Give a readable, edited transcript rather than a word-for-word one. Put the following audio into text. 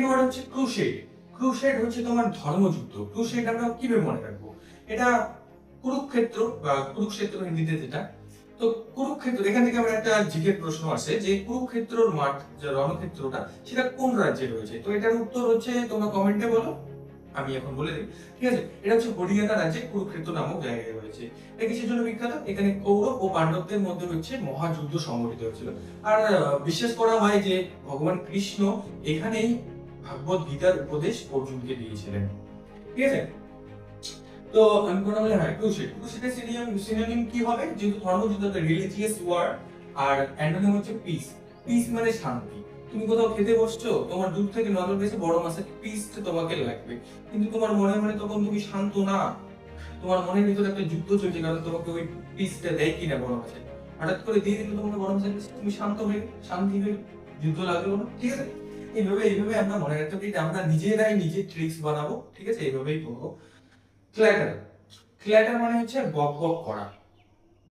Second word হচ্ছে crusade. Crusade হচ্ছে তোমার ধর্মযুদ্ধ। ক্রুসেড আমরা কিভাবে মনে রাখবো? এটা কুরুক্ষেত্র বা কুরুক্ষেত্র হিন্দিতে যেটা। তো কুরুক্ষেত্র, এখান থেকে আমার একটা জিকের প্রশ্ন আসে যে কুরুক্ষেত্রর মাঠ, যে রণক্ষেত্রটা, সেটা কোন রাজ্যে রয়েছে? তো এটার উত্তর হচ্ছে তোমরা কমেন্টে বলো, আমি এখন বলে দিই। ঠিক আছে, এটা হচ্ছে হরিয়ানা রাজ্যে কুরুক্ষেত্র নামক জায়গায় রয়েছে। এটা কিসের জন্য বিখ্যাত? এখানে কৌরব ও পাণ্ডবদের মধ্যে হচ্ছে মহাযুদ্ধ সংঘটিত হয়েছিল। আর বিশ্বাস করা হয় যে ভগবান কৃষ্ণ এখানেই ভাগবত গীতার উপদেশ অর্জুনকে দিয়েছিলেন। ঠিক আছে, তো আমি কোনো বলে হ্যাঁ ক্রুসেড। ক্রুসেডের সিনোনিম কি হবে? যেহেতু ধর্মযুদ্ধ একটা রিলিজিয়াস ওয়ার, আর অ্যান্টোনিম হচ্ছে পিস। পিস মানে শান্তি। তুমি কোথাও খেতে বসছো, তোমার দূর থেকে নজর গেছে বড় মাছের পিসটা তোমাকে লাগবে, কিন্তু তোমার মনে মনে তখন তুমি শান্ত না। তোমার মনের ভিতরে একটা যুদ্ধ চলছে, কারণ তোমাকে ওই পিসটা দেয় কিনা বড় মাছের। হঠাৎ করে দিয়ে দিল তোমাকে বড় মাছের পিস, তুমি শান্ত হয়ে শান্তি হয়ে যুদ্ধ লাগলো না। ঠিক আছে, এইভাবে আমরা মনে রাখতে পারি, আমরা নিজেরাই নিজে ট্রিক্স বানাবো। ঠিক আছে, এইভাবেই করবো। ক্ল্যাটার। ক্ল্যাটার মানে হচ্ছে বক বক করা।